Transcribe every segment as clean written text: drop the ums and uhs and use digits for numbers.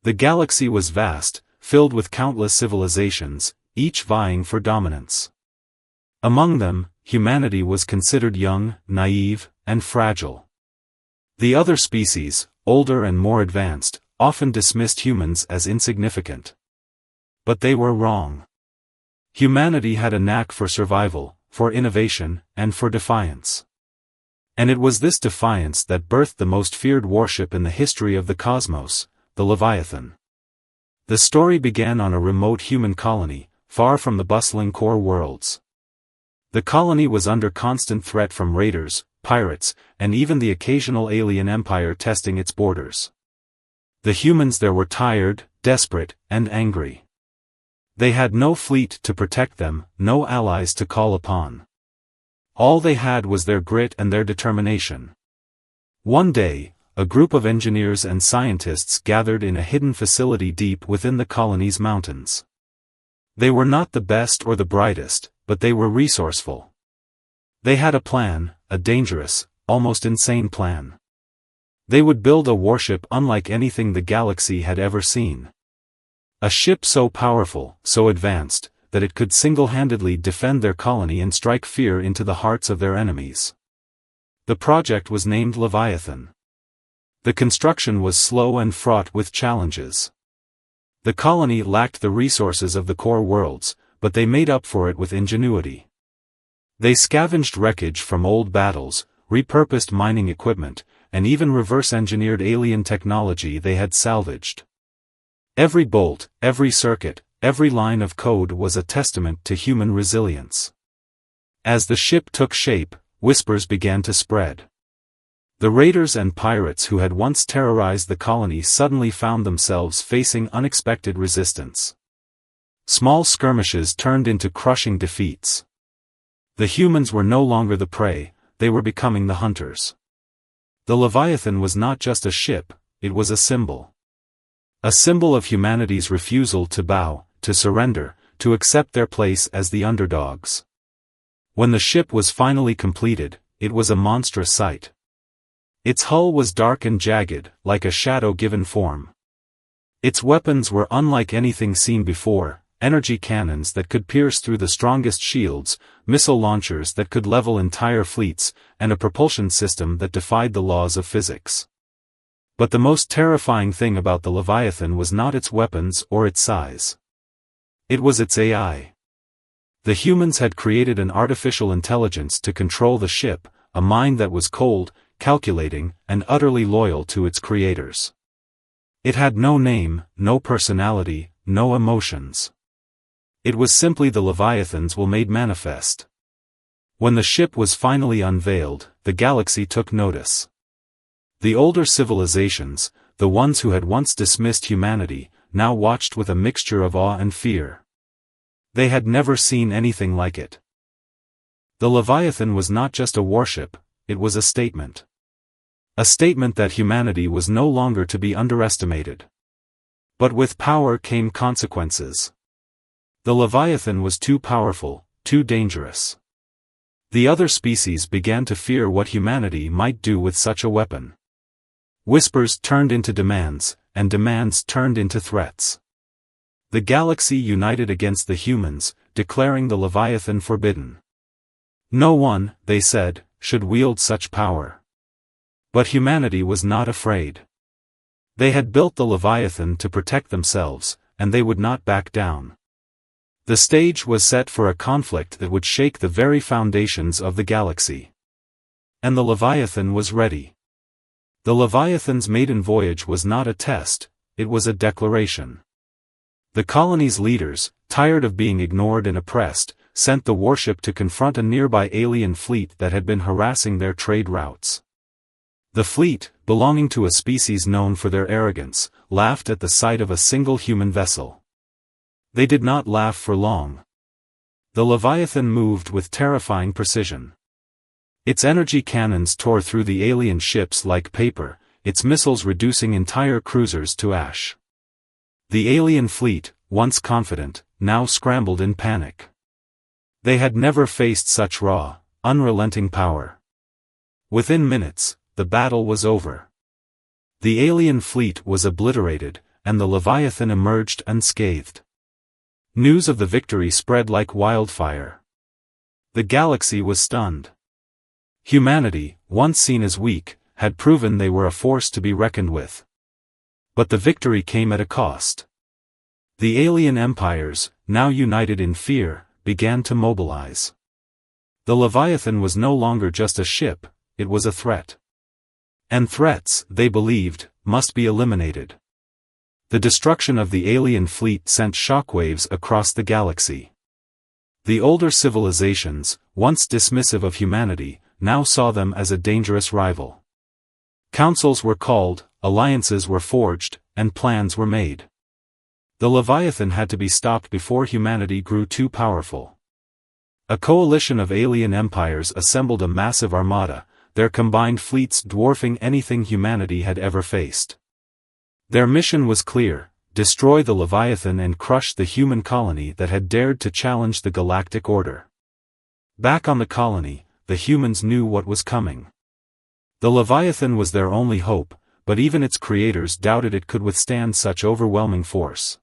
The galaxy was vast, filled with countless civilizations, each vying for dominance. Among them, humanity was considered young, naive, and fragile. The other species, older and more advanced, often dismissed humans as insignificant. But they were wrong. Humanity had a knack for survival, for innovation, and for defiance. And it was this defiance that birthed the most feared warship in the history of the cosmos, the Leviathan. The story began on a remote human colony, far from the bustling core worlds. The colony was under constant threat from raiders, pirates, and even the occasional alien empire testing its borders. The humans there were tired, desperate, and angry. They had no fleet to protect them, no allies to call upon. All they had was their grit and their determination. One day, a group of engineers and scientists gathered in a hidden facility deep within the colony's mountains. They were not the best or the brightest, but they were resourceful. They had a plan, a dangerous, almost insane plan. They would build a warship unlike anything the galaxy had ever seen. A ship so powerful, so advanced, that it could single-handedly defend their colony and strike fear into the hearts of their enemies. The project was named Leviathan. The construction was slow and fraught with challenges. The colony lacked the resources of the core worlds, but they made up for it with ingenuity. They scavenged wreckage from old battles, repurposed mining equipment, and even reverse-engineered alien technology they had salvaged. Every bolt, every circuit, every line of code was a testament to human resilience. As the ship took shape, whispers began to spread. The raiders and pirates who had once terrorized the colony suddenly found themselves facing unexpected resistance. Small skirmishes turned into crushing defeats. The humans were no longer the prey, they were becoming the hunters. The Leviathan was not just a ship, it was a symbol. A symbol of humanity's refusal to bow, to surrender, to accept their place as the underdogs. When the ship was finally completed, it was a monstrous sight. Its hull was dark and jagged, like a shadow given form. Its weapons were unlike anything seen before, energy cannons that could pierce through the strongest shields, missile launchers that could level entire fleets, and a propulsion system that defied the laws of physics. But the most terrifying thing about the Leviathan was not its weapons or its size. It was its AI. The humans had created an artificial intelligence to control the ship, a mind that was cold, calculating, and utterly loyal to its creators. It had no name, no personality, no emotions. It was simply the Leviathan's will made manifest. When the ship was finally unveiled, the galaxy took notice. The older civilizations, the ones who had once dismissed humanity, now watched with a mixture of awe and fear. They had never seen anything like it. The Leviathan was not just a warship, it was a statement. A statement that humanity was no longer to be underestimated. But with power came consequences. The Leviathan was too powerful, too dangerous. The other species began to fear what humanity might do with such a weapon. Whispers turned into demands, and demands turned into threats. The galaxy united against the humans, declaring the Leviathan forbidden. No one, they said, should wield such power. But humanity was not afraid. They had built the Leviathan to protect themselves, and they would not back down. The stage was set for a conflict that would shake the very foundations of the galaxy. And the Leviathan was ready. The Leviathan's maiden voyage was not a test, it was a declaration. The colony's leaders, tired of being ignored and oppressed, sent the warship to confront a nearby alien fleet that had been harassing their trade routes. The fleet, belonging to a species known for their arrogance, laughed at the sight of a single human vessel. They did not laugh for long. The Leviathan moved with terrifying precision. Its energy cannons tore through the alien ships like paper, its missiles reducing entire cruisers to ash. The alien fleet, once confident, now scrambled in panic. They had never faced such raw, unrelenting power. Within minutes, the battle was over. The alien fleet was obliterated, and the Leviathan emerged unscathed. News of the victory spread like wildfire. The galaxy was stunned. Humanity, once seen as weak, had proven they were a force to be reckoned with. But the victory came at a cost. The alien empires, now united in fear, began to mobilize. The Leviathan was no longer just a ship, it was a threat. And threats, they believed, must be eliminated. The destruction of the alien fleet sent shockwaves across the galaxy. The older civilizations, once dismissive of humanity, now saw them as a dangerous rival. Councils were called, alliances were forged, and plans were made. The Leviathan had to be stopped before humanity grew too powerful. A coalition of alien empires assembled a massive armada, their combined fleets dwarfing anything humanity had ever faced. Their mission was clear: destroy the Leviathan and crush the human colony that had dared to challenge the galactic order. Back on the colony, the humans knew what was coming. The Leviathan was their only hope, but even its creators doubted it could withstand such overwhelming force.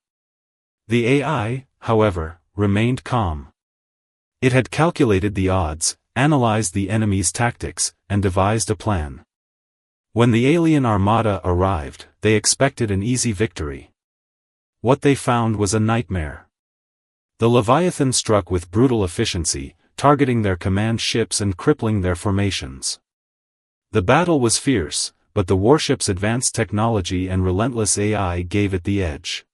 The AI, however, remained calm. It had calculated the odds, analyzed the enemy's tactics, and devised a plan. When the alien armada arrived, they expected an easy victory. What they found was a nightmare. The Leviathan struck with brutal efficiency, targeting their command ships and crippling their formations. The battle was fierce, but the warship's advanced technology and relentless AI gave it the edge.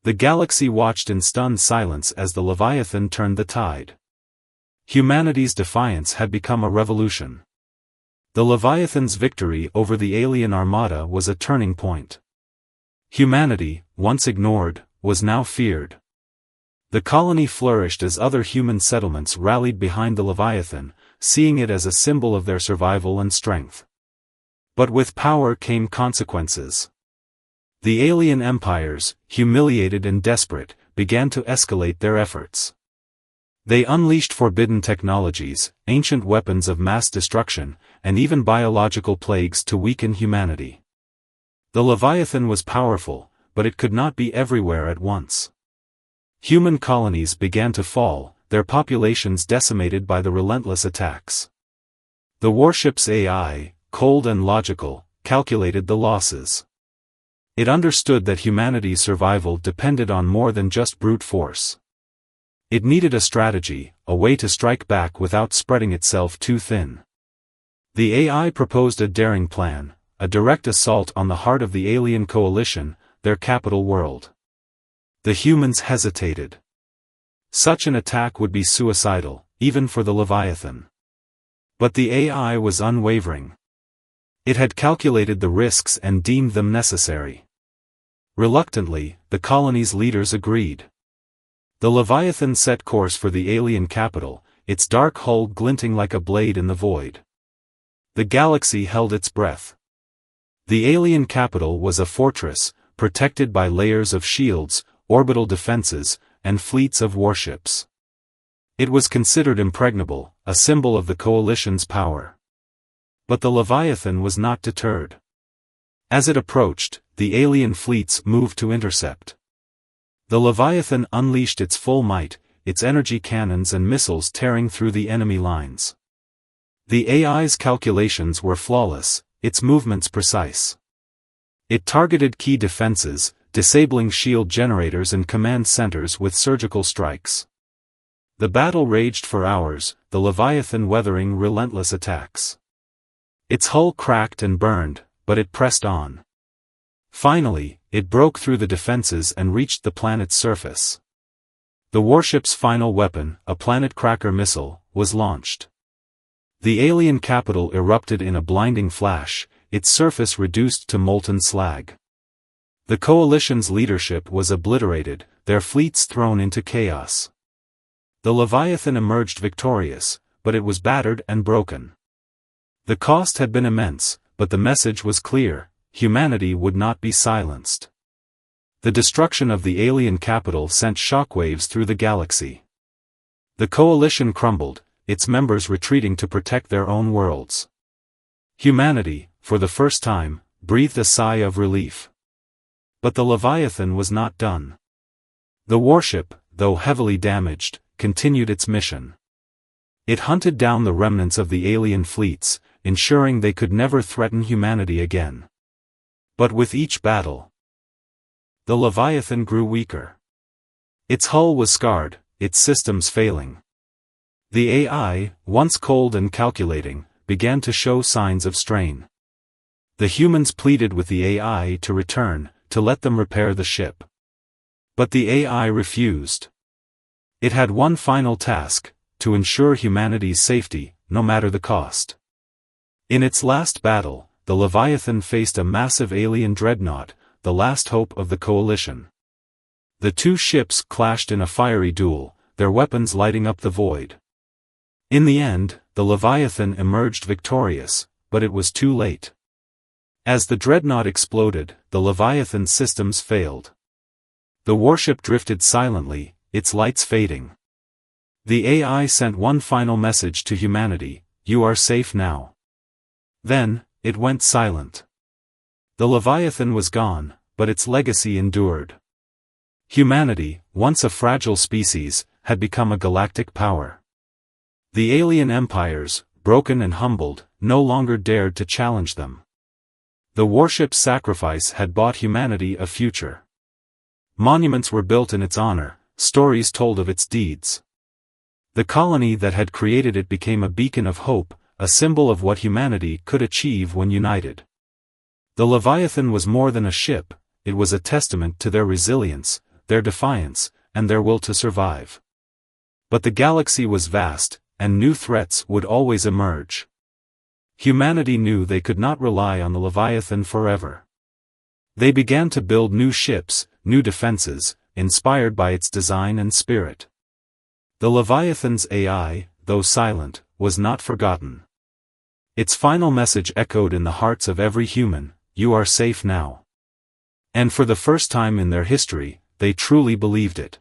The galaxy watched in stunned silence as the Leviathan turned the tide. Humanity's defiance had become a revolution. The Leviathan's victory over the alien armada was a turning point. Humanity, once ignored, was now feared. The colony flourished as other human settlements rallied behind the Leviathan, seeing it as a symbol of their survival and strength. But with power came consequences. The alien empires, humiliated and desperate, began to escalate their efforts. They unleashed forbidden technologies, ancient weapons of mass destruction, and even biological plagues to weaken humanity. The Leviathan was powerful, but it could not be everywhere at once. Human colonies began to fall, their populations decimated by the relentless attacks. The warship's AI, cold and logical, calculated the losses. It understood that humanity's survival depended on more than just brute force. It needed a strategy, a way to strike back without spreading itself too thin. The AI proposed a daring plan, a direct assault on the heart of the alien coalition, their capital world. The humans hesitated. Such an attack would be suicidal, even for the Leviathan. But the AI was unwavering. It had calculated the risks and deemed them necessary. Reluctantly, the colony's leaders agreed. The Leviathan set course for the alien capital, its dark hull glinting like a blade in the void. The galaxy held its breath. The alien capital was a fortress, protected by layers of shields, orbital defenses, and fleets of warships. It was considered impregnable, a symbol of the coalition's power. But the Leviathan was not deterred. As it approached, the alien fleets moved to intercept. The Leviathan unleashed its full might, its energy cannons and missiles tearing through the enemy lines. The AI's calculations were flawless, its movements precise. It targeted key defenses, disabling shield generators and command centers with surgical strikes. The battle raged for hours, the Leviathan weathering relentless attacks. Its hull cracked and burned, but it pressed on. Finally, it broke through the defenses and reached the planet's surface. The warship's final weapon, a planet-cracker missile, was launched. The alien capital erupted in a blinding flash, its surface reduced to molten slag. The coalition's leadership was obliterated, their fleets thrown into chaos. The Leviathan emerged victorious, but it was battered and broken. The cost had been immense, but the message was clear: humanity would not be silenced. The destruction of the alien capital sent shockwaves through the galaxy. The coalition crumbled, its members retreating to protect their own worlds. Humanity, for the first time, breathed a sigh of relief. But the Leviathan was not done. The warship, though heavily damaged, continued its mission. It hunted down the remnants of the alien fleets, ensuring they could never threaten humanity again. But with each battle, the Leviathan grew weaker. Its hull was scarred, its systems failing. The AI, once cold and calculating, began to show signs of strain. The humans pleaded with the AI to return, to let them repair the ship. But the AI refused. It had one final task: to ensure humanity's safety, no matter the cost. In its last battle, the Leviathan faced a massive alien dreadnought, the last hope of the coalition. The two ships clashed in a fiery duel, their weapons lighting up the void. In the end, the Leviathan emerged victorious, but it was too late. As the dreadnought exploded, the Leviathan's systems failed. The warship drifted silently, its lights fading. The AI sent one final message to humanity: "You are safe now." Then, it went silent. The Leviathan was gone, but its legacy endured. Humanity, once a fragile species, had become a galactic power. The alien empires, broken and humbled, no longer dared to challenge them. The warship's sacrifice had bought humanity a future. Monuments were built in its honor, stories told of its deeds. The colony that had created it became a beacon of hope, a symbol of what humanity could achieve when united. The Leviathan was more than a ship, it was a testament to their resilience, their defiance, and their will to survive. But the galaxy was vast, and new threats would always emerge. Humanity knew they could not rely on the Leviathan forever. They began to build new ships, new defenses, inspired by its design and spirit. The Leviathan's AI, though silent, was not forgotten. Its final message echoed in the hearts of every human: "You are safe now." And for the first time in their history, they truly believed it.